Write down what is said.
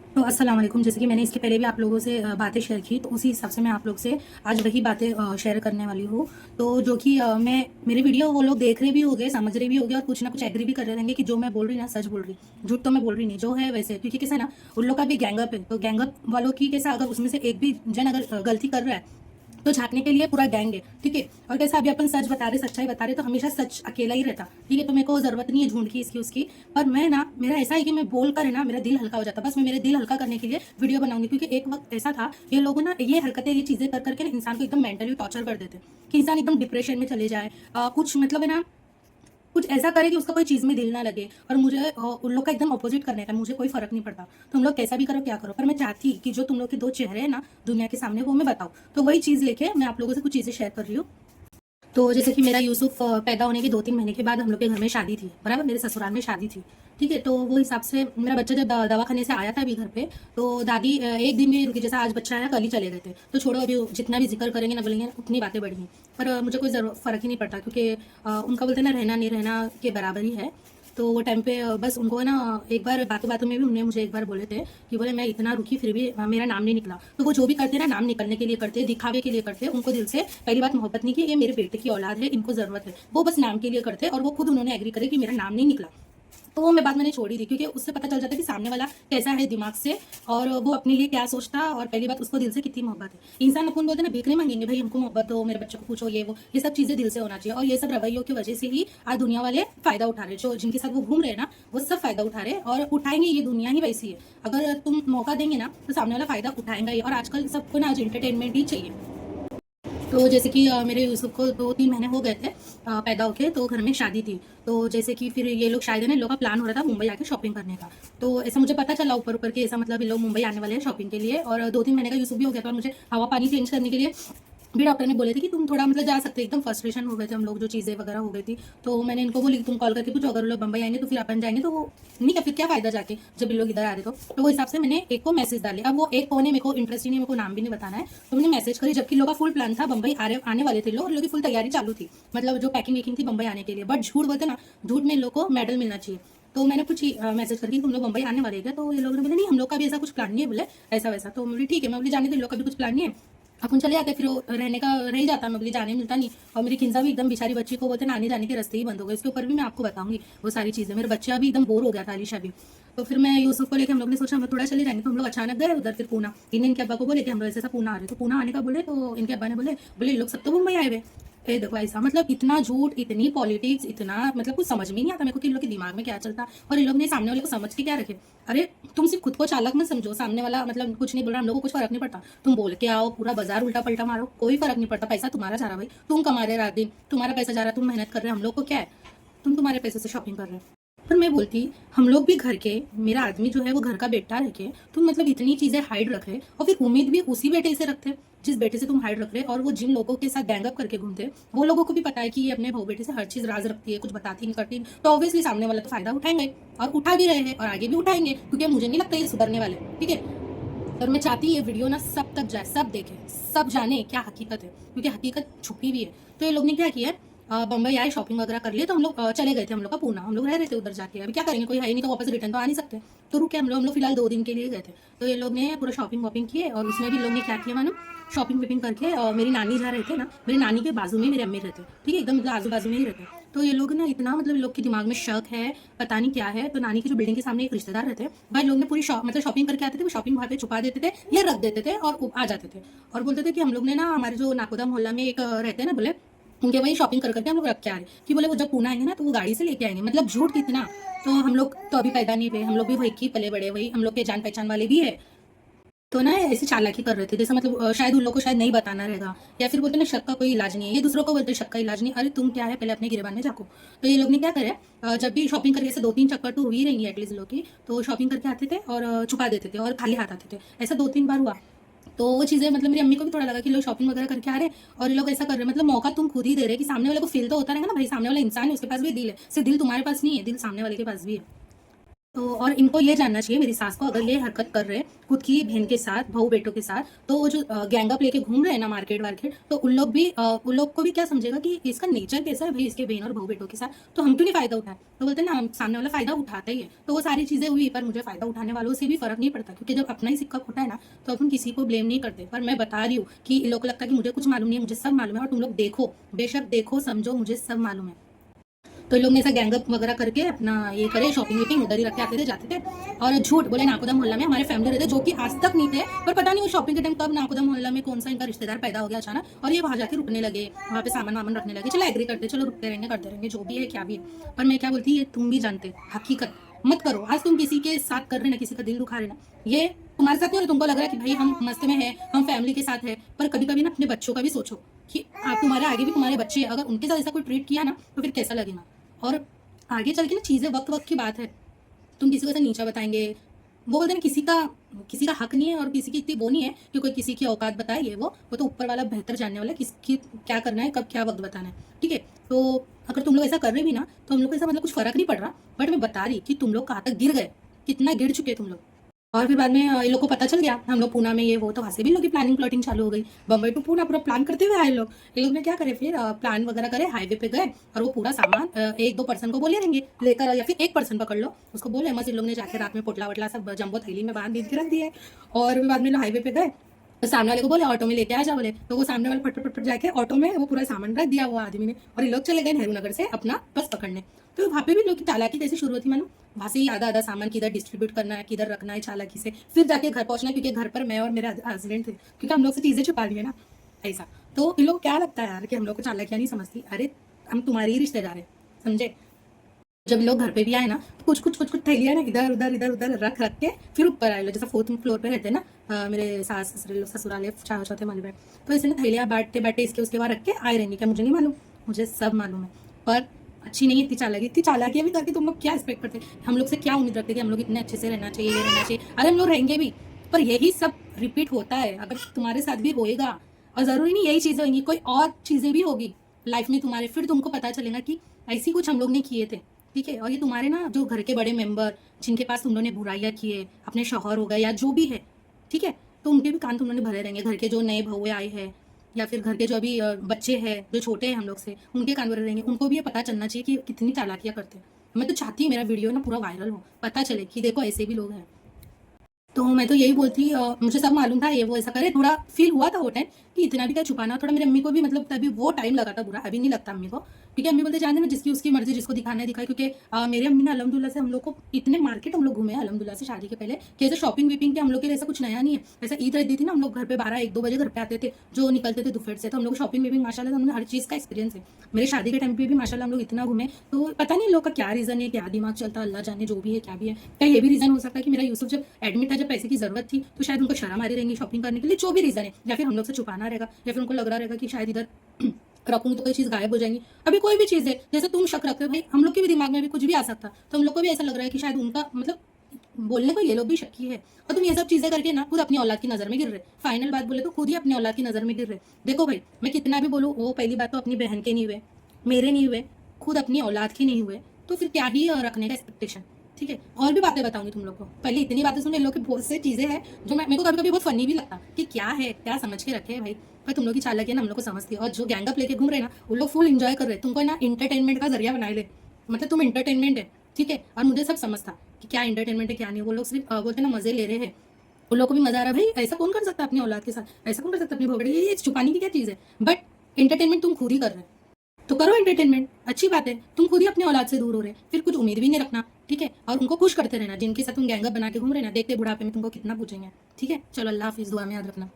तो अस्सलाम वालेकुम। जैसे कि मैंने इसके पहले भी आप लोगों से बातें शेयर की, तो उसी हिसाब से मैं आप लोग से आज वही बातें शेयर करने वाली हूँ। तो जो कि मैं मेरे वीडियो वो लोग देख रहे भी होंगे, समझ रहे भी होंगे और कुछ ना कुछ एग्री भी कर रहे रहेंगे कि जो मैं बोल रही ना सच बोल रही, झूठ तो मैं बोल रही नहीं, जो है वैसे। क्योंकि कैसा है ना, उन लोग का भी गैंगअप है, तो गैंगअप वालों की कैसा, अगर उसमें से एक भी जन अगर गलती कर रहा है तो झांकने के लिए पूरा गैंग है, ठीक है। और कैसे अभी अपन सच बता रहे, सच्चाई बता रहे, तो हमेशा सच अकेला ही रहता, ठीक है। तो मेरे को जरूरत नहीं है झूठ की, इसकी उसकी। पर मैं ना, मेरा ऐसा है कि मैं बोल कर है ना, मेरा दिल हल्का हो जाता। बस मैं मेरे दिल हल्का करने के लिए वीडियो बनाऊंगी, क्योंकि एक वक्त ऐसा था, ये लोग ना ये हरकतें, ये चीजें कर करके ना इंसान को एकदम मेंटली टॉर्चर कर देते, कि इंसान एकदम डिप्रेशन में चले जाए। कुछ मतलब है ना, कुछ ऐसा करे कि उसका कोई चीज़ में दिल ना लगे। और मुझे उन लोग का एकदम अपोजिट करने का, मुझे कोई फर्क नहीं पड़ता, तुम लोग कैसा भी करो, क्या करो। पर मैं चाहती कि जो तुम लोग के दो चेहरे हैं ना दुनिया के सामने, वो मैं बताऊँ। तो वही चीज़ लेके मैं आप लोगों से कुछ चीज़ें शेयर कर रही हूँ। तो जैसे कि मेरा यूसुफ पैदा होने के 2-3 महीने के बाद हम लोग के घर में शादी थी, बराबर, मेरे ससुराल में शादी थी, ठीक है। तो वो हिसाब से मेरा बच्चा जब दवाखाने से आया था अभी घर पे, तो दादी एक दिन भी रुकी, जैसा आज बच्चा आया कल ही चले गए थे। तो छोड़ो, अभी जितना भी जिक्र करेंगे ना, बोलेंगे उतनी बातें बढ़ी। पर मुझे कोई फ़र्क ही नहीं पड़ता, क्योंकि उनका बोलते ना, रहना नहीं रहना के बराबर ही है। तो वो टाइम पे बस उनको ना, एक बार बातों बातों में भी उन्होंने मुझे एक बार बोले थे कि बोले मैं इतना रुकी फिर भी मेरा नाम नहीं निकला। तो वो जो भी करते ना, नाम निकलने के लिए करते, दिखावे के लिए करते, उनको दिल से पहली बात मोहब्बत नहीं कि ये मेरे बेटे की औलाद है, इनको ज़रूरत है, वो बस नाम के लिए करते। और वो खुद उन्होंने एग्री करे कि मेरा नाम नहीं निकला। तो वो मैं बात मैंने छोड़ ही दी, क्योंकि उससे पता चल जाता है कि सामने वाला कैसा है दिमाग से, और वो अपने लिए क्या सोचता, और पहली बात उसको दिल से कितनी मोहब्बत है। इंसान अपन बोलते हैं ना, भीख नहीं मांगेंगे भाई, हमको मोहब्बत दो, मेरे बच्चे को पूछो, ये वो, ये सब चीज़ें दिल से होना चाहिए। और ये सब रवैयों की वजह से ही आज दुनिया वाले फायदा उठा रहे, जो जिनके साथ वो घूम रहे हैं ना, वो सब फायदा उठा रहे और उठाएंगे। ये दुनिया ही वैसी है, अगर तुम मौका देंगे ना तो सामने वाला फायदा उठाएंगा ही। और आजकल सबको ना आज इंटरटेनमेंट ही चाहिए। तो जैसे कि मेरे यूसुफ को 2-3 महीने हो गए थे पैदा होके, तो घर में शादी थी। तो जैसे कि फिर ये लोग शायद है ना, इन लोगों का प्लान हो रहा था मुंबई आके शॉपिंग करने का। तो ऐसा मुझे पता चला ऊपर ऊपर कि ऐसा मतलब ये लोग मुंबई आने वाले हैं शॉपिंग के लिए, और 2-3 महीने का यूसुफ भी हो गया था। और मुझे हवा पानी चेंज करने के लिए भी डॉक्टर ने बोले थे कि तुम थोड़ा मतलब जा सकते, एकदम फ्रस्ट्रेशन हो गए थे हम लोग, जो चीज़ें वगैरह हो गई थी। तो मैंने इनको बोली तुम कॉल करके पूछो, अगर लोग बम्बई आएंगे तो फिर अपन जाएंगे। तो वो नहीं क्या, फिर क्या फायदा जाके, जब ये लोग इधर आ रहे। तो वो हिसाब से मैंने एक को मैसेज डाले। अब वो एक को ने मेरे को इंटरेस्ट ही नहीं, मेरे को नाम भी नहीं बताना है, तो मैंने मैसेज करी। जबकि लोग का फुल प्लान था, बम्बई आने वाले थे लोग, और लोग की फुल तैयारी चालू थी, मतलब जो पैकिंग वेकिंग थी बम्बई आने के लिए। बट झूठ बोलते ना, झूठ में इन लोग को मेडल मिलना चाहिए। तो मैंने पूछी मैसेज करके, तुम लोग मुंबई आने वाले क्या? तो ये लोगों ने बोला नहीं, हम लोग का भी ऐसा कुछ प्लान नहीं है, बोले ऐसा वैसा। तो मैं बोली ठीक है, मैं बोली जाने दो, इन लोग का भी कुछ प्लान नहीं है, अपन चले जाते। फिर वो रहने का रह जाता, मैं बोली जाने मिलता नहीं। और मेरी खिंजा भी एकदम बेचारी बच्ची को बोलते ना, आने जाने के रास्ते ही बंद हो गए। इसके ऊपर भी मैं आपको बताऊंगी वो सारी चीज़ें। मेरे बच्चा भी एकदम बोर हो गया था, अलीशा भी। तो फिर मैं यूसुफ को लेकर, हम लोग ने सोचा हम लोग थोड़ा चले जाएंगे। तो हम लोग अचानक गए उधर, फिर पूना। इनके अब्बा को बोले कि हम लोग ऐसा पूना आ रहे, तो पूना आने का बोले, तो इनके अब्बा ने बोले बोले ये लोग सब तो मुंबई आए हुए। देखो ऐसा, मतलब इतना झूठ, इतनी पॉलिटिक्स, इतना मतलब कुछ समझ में नहीं आता मेरे को कि इन लोग के दिमाग में क्या चलता। और इन लोग ने सामने वाले को समझ के क्या रखे। अरे तुम सिर्फ खुद को चालक मत समझो, सामने वाला मतलब कुछ नहीं बोल रहा, हम लोग को कुछ फर्क नहीं पड़ता। तुम बोल के आओ, पूरा बाजार उल्टा पलटा मारो, कोई फर्क नहीं पड़ता। पैसा तुम्हारा जा रहा भाई, तुम कमा रहे रात दिन, तुम्हारा पैसा जा रहा, तुम मेहनत कर रहे, हम लोग को क्या है, तुम तुम्हारे पैसे से शॉपिंग कर रहे हो। पर मैं बोलती, हम लोग भी घर के, मेरा आदमी जो है वो घर का बेटा रखे, तुम मतलब इतनी चीजें हाइड रख रहे, और फिर उम्मीद भी उसी बेटे से रखते जिस बेटे से तुम हाइड रख रहे। और वो जिन लोगों के साथ गैंगअप करके घूमते, वो लोगों को भी पता है कि ये अपने भाव बेटे से हर चीज राज रखती है, कुछ बताती नहीं करती। तो ऑब्वियसली सामने वाला तो फायदा उठाएंगे, और उठा भी रहे हैं, और आगे भी उठाएंगे, क्योंकि मुझे नहीं लगता ये सुधरने वाले, ठीक है। और मैं चाहती ये वीडियो ना सब तक जाए, सब देखे, सब जाने क्या हकीकत है, क्योंकि हकीकत छुपी भी है। तो ये लोग ने क्या किया, बम्बई आए, शॉपिंग वगैरह कर लिए। तो हम लोग चले गए थे, हम लोग का पूना, हम लोग रह रहे थे उधर जाके। अभी क्या करेंगे, कोई है ही नहीं, तो वापस रिटर्न तो आ नहीं सकते। तो रुके हम लोग फिलहाल 2 दिन के लिए गए थे। तो ये लोग ने पूरा शॉपिंग वॉपिंग किए, और उसमें भी लोग ने क्या किया मानो, शॉपिंग वीपिंग करके मेरी नानी जहाँ रहते ना, मेरी नानी के बाजू में मेरे अम्मी रहते, ठीक है, एकदम मतलब आजू बाजू में ही रहते। तो ये लोग ना इतना मतलब लोग के दिमाग में शक है, पता नहीं क्या है। तो नानी की जो बिल्डिंग के सामने एक रिश्तेदार रहते हैं भाई, लोग ने पूरी मतलब शॉपिंग करके आते थे, वो शॉपिंग वहाँ पे छुपा देते थे या रख देते थे, और आ जाते थे। और बोलते थे कि हम लोग ने ना, हमारे जो नाकोदा मोहल्ला में एक रहते हैं ना, बोले उनके वही शॉपिंग कर करके हम लोग रख के आ रहे, कि बोले वो जब पूना आएंगे ना तो वो गाड़ी से लेके आएंगे। मतलब झूठ कितना। तो हम लोग तो अभी पैदा नहीं हुए, हम लोग भी वही की पले बड़े, वही हम लोग के जान पहचान वाले भी है। तो ना ऐसी चालाकी कर रहे थे, जैसे मतलब शायद उन लोग को शायद नहीं बताना रहेगा, या फिर बोलते ना शक का कोई इलाज नहीं है, ये दूसरों को बोलते शक का इलाज नहीं। अरे तुम क्या है, पहले अपने गिरबान में झाको। तो ये लोग ने क्या करे, जब भी शॉपिंग करके, ऐसे 2-3 चक्कर तो हो ही रही है एटलीस्ट लोग की, तो शॉपिंग करके आते थे और छुपा देते थे, और खाली हाथ आते थे। ऐसा 2-3 बार हुआ। तो वो चीज़ें मतलब मेरी अम्मी को भी थोड़ा लगा कि लोग शॉपिंग वगैरह करके आ रहे हैं, और ये लोग ऐसा कर रहे हैं। मतलब मौका तुम खुद ही दे रहे हैं, कि सामने वाले को फील तो होता रहेगा ना भाई, सामने वाला इंसान है, उसके पास भी दिल है, सिर्फ दिल तुम्हारे पास नहीं है, दिल सामने वाले के पास भी है। तो और इनको ये जानना चाहिए, मेरी सास को, अगर ये हरकत कर रहे हैं खुद की बहन के साथ, बहू बेटों के साथ, तो वो जो गैंगअप लेके घूम रहे हैं ना मार्केट वार्केट, तो उन लोग को भी क्या समझेगा कि इसका नेचर कैसा है भाई, इसके बहन और बहू बेटों के साथ, तो हम क्यों नहीं फायदा उठाए। तो बोलते हैं ना, हम सामने वाला फायदा उठाता ही है। तो वो सारी चीजें हुई, पर मुझे फायदा उठाने वालों से भी फर्क नहीं पड़ता, क्योंकि जब अपना ही सिक्का खोटा है ना, तो अपन किसी को ब्लेम नहीं करते। पर मैं बता रही हूँ कि इन लोग को लगता है कि मुझे कुछ मालूम नहीं है, मुझे सब मालूम है, और तुम लोग देखो, बेशक देखो समझो, मुझे सब मालूम है। तो इन लोग ने ऐसा गैंगअप वगैरह करके अपना ये करे, शॉपिंग वीपिंग उधर ही रख के आते थे, जाते थे। और झूठ बोले नाकोदा मोहल्ला में हमारे फैमिली रहते, जो कि आज तक नहीं थे, पर पता नहीं वो शॉपिंग के टाइम कब नाकोदा मोहल्ला में कौन सा इनका रिश्तेदार पैदा हो गया अचानक, और ये वहाँ जाके रुकने लगे, वहाँ पे सामान वामान रखने लगे। चलो एग्री करते, चलो रुकते रहेंगे, करते रहेंगे, जो भी है क्या भी है। पर मैं क्या बोलती, ये तुम भी जानते, हकीकत मत करो। आज तुम किसी के साथ कर रहे ना, किसी का दिल दुखा रहे ना, ये तुम्हारे साथ नहीं हो रहा, तुमको लग रहा है कि भाई हम मस्ती में है, हम फैमिली के साथ है, पर कभी कभी ना अपने बच्चों का भी सोचो कि आप, तुम्हारे आगे भी तुम्हारे बच्चे, अगर उनके साथ ऐसा कोई ट्रीट किया ना, तो फिर कैसा लगेगा। और आगे चल के ना चीज़ें वक्त वक्त की बात है, तुम किसी को ऐसा नीचा बताएंगे, वो बोलते हैं किसी का हक नहीं है, और किसी की इतनी वो नहीं है कि कोई किसी की औकात बताए। ये वो तो ऊपर वाला बेहतर जानने वाला है किसकी क्या करना है, कब क्या वक्त बताना है, ठीक है। तो अगर तुम लोग ऐसा कर रहे भी ना, तो हम लोग को ऐसा मतलब कुछ फर्क नहीं पड़ रहा, बट मैं बता रही कि तुम लोग कहाँ तक गिर गए, कितना गिर चुके तुम लोग। और फिर बाद में ये लोग को पता चल गया हम लोग पूना में ये वो, तो वहाँ से भी लोग की प्लानिंग प्लॉटिंग चालू हो गई। बम्बई टू पूना पूरा प्लान करते हुए आए लोग। ये लोग ने क्या करे, फिर प्लान वगैरह करे, हाईवे पे गए, और वो पूरा सामान एक दो पर्सन को बोले रहेंगे लेकर, या फिर एक पर्सन पकड़ लो उसको बोले मस्त। इन लोग ने जाके रात में पोटला वटला सब जम्बो थैली में बांध के रख दिए। और बाद में हाईवे पे गए, तो सामने वाले को बोले ऑटो में लेके आ जाओ, बोले तो वो सामने वाले फट फट जाके ऑटो में वो पूरा सामान रख दिया वो आदमी ने, और ये लोग चले गए नेहरू नगर से अपना बस पकड़ने। तो वहाँ पे भी लोग की चालाकी कैसे शुरू होती, मानो वहाँ से ही आधा आधा सामान किधर डिस्ट्रीब्यूट करना है, किधर रखना है चालाकी से, फिर जाके घर पहुंचना है, क्योंकि घर पर मैं और मेरे हस्बैंड थे, क्योंकि हम लोग से चीजें छुपा ली है ना, ऐसा। तो इन लोग क्या लगता है यार कि हम लोग को चालाकियां नहीं समझती, अरे हम तुम्हारी ही रिश्तेदार है, समझे। जब लोग घर पे भी आए ना, तो कुछ थैलियाँ ना इधर उधर रख के फिर ऊपर आए लोग, जैसे 4th फ्लोर पे रहते हैं ना मेरे सास ससुराल चौथे माले पे, तो ऐसे ना थैलियाँ बैठते बैठते इसके उसके बाद रख के आए रहेंगे। क्या मुझे नहीं मालूम, मुझे सब मालूम है। पर अच्छी नहीं है इतनी चालाकियाँ भी करके तुम लोग क्या एक्सपेक्ट करते, हम लोग से क्या उम्मीद रखते कि हम लोग इतने अच्छे से रहना चाहिए, ये रहना चाहिए। अरे हम लोग रहेंगे भी, पर यही सब रिपीट होता है, अगर तुम्हारे साथ भी होएगा, और ज़रूरी नहीं यही चीज़ें होंगी, कोई और चीज़ें भी होगी लाइफ में तुम्हारे, फिर तुमको पता चलेगा कि ऐसी कुछ हम लोग ने किए थे, ठीक है। और ये तुम्हारे ना जो घर के बड़े मेंबर, जिनके पास तुम लोगों ने बुराइयां की है, अपने शौहर हो गए या जो भी है, ठीक है, तो उनके भी कान तुम लोगों ने भरे रहेंगे। घर के जो नए बहुएं आए हैं, या फिर घर के जो अभी बच्चे हैं जो छोटे हैं हम लोग से, उनके कान भरे रहेंगे। उनको भी ये पता चलना चाहिए कि कितनी चालाकियां करते हैं। मैं तो चाहती हूँ मेरा वीडियो ना पूरा वायरल हो, पता चले कि देखो ऐसे भी लोग हैं। तो मैं तो यही बोलती, मुझे सब मालूम था ये वो ऐसा करे, थोड़ा फील हुआ था वो टाइम कि इतना भी क्या छुपाना। थोड़ा मेरी अम्मी को भी मतलब तभी वो टाइम लगा था बुरा, अभी नहीं लगता अम्मी को, क्योंकि अम्मी बोलते जानते ना जिसकी उसकी मर्जी, जिसको दिखाना है दिखाए। क्योंकि मेरे अम्मी ने अल्हम्दुलिल्लाह से हम लोग को इतने मार्केट हम लोग घूमे हैं अल्हम्दुलिल्लाह से शादी के पहले, कि ऐसे शॉपिंग वीपिंग के हम लोग के लिए ऐसा कुछ नया नहीं है। ऐसा ईद रहती थी ना, हम लोग घर पे 12-1-2 बजे घर पे आते थे, जो निकलते थे दोपहर से, तो हम लोग शॉपिंग वीपिंग माशाल्लाह हमने हर चीज़ का एक्सपीरियंस है। मेरे शादी के टाइम पे भी माशाल्लाह हम लोग इतना घूमे, तो पता नहीं लोग का क्या रीज़न है, क्या दिमाग चलता, अल्लाह जाने जो भी है क्या भी है। क्या ये भी रीज़न हो सकता है कि मेरा यूसुफ जब एडमिट था, जब पैसे की जरूरत थी, तो शायद उनको शर्म आ रही रहेंगी शॉपिंग करने के लिए, जो भी रीज़न है, या फिर हम लोग से छुपाना रहेगा, या फिर उनको लग रहा रहेगा कि शायद इधर रखूंगी तो कोई चीज़ गायब हो जाएंगी। अभी कोई भी चीज़ है, जैसे तुम शक रखते हो भाई, हम लोग के भी दिमाग में भी कुछ भी आ सकता, तो हम लोग को भी ऐसा लग रहा है कि शायद उनका मतलब बोलने को ये लोग भी शक्की है। और तुम ये सब चीजें करके ना खुद अपनी औलाद की नजर में गिर रहे। फाइनल बात बोले तो खुद ही अपनी औलाद की नजर में गिर रहे। देखो भाई, मैं कितना भी बोलूँ, वो पहली बात तो अपनी बहन के नहीं हुए, मेरे नहीं हुए, खुद अपनी औलाद के नहीं हुए, तो फिर क्या ही रखने का एक्सपेक्टेशन, ठीक है। और भी बातें बताऊंगी तुम लोग को, पहले इतनी बातें सुन, इन लोग की बहुत से चीजें हैं जो मेरे को कभी कभी बहुत फनी भी लगता कि क्या है, क्या समझ के रखे हैं भाई। पर तुम लोग की चालाकी है ना हम लोग को समझती है। और जो गैंगअप लेके घूम रहे ना, वो लोग फुल एंजॉय कर रहे हैं, तुमको ना इंटरटेनमेंट का जरिया बनाए ले, मतलब तुम इंटरटेनमेंट है, ठीक है। और मुझे सब समझता कि क्या इंटरटेनमेंट है क्या नहीं, वो लोग सिर्फ बोलते ना मजे ले रहे हैं, उन लोगों को भी मजा आ रहा है। भाई ऐसा कौन कर सकता है अपनी औलाद के साथ, ऐसा कौन कर सकता है अपनी भोगड़ी, ये छुपाने की क्या चीज़ है। बट इंटरटेनमेंट तुम खुद ही कर रहे हो, तो करो एंटरटेनमेंट, अच्छी बात है। तुम खुद ही अपने औलाद से दूर हो रहे, फिर कुछ उम्मीद भी नहीं रखना, ठीक है। और उनको खुश करते रहना, जिनके साथ तुम गैंगअप बना के घूम रहे ना, देखते बुढ़ापे में तुमको कितना पूछेंगे, ठीक है। चलो अल्लाह हाफिज़, दुआ में याद रखना।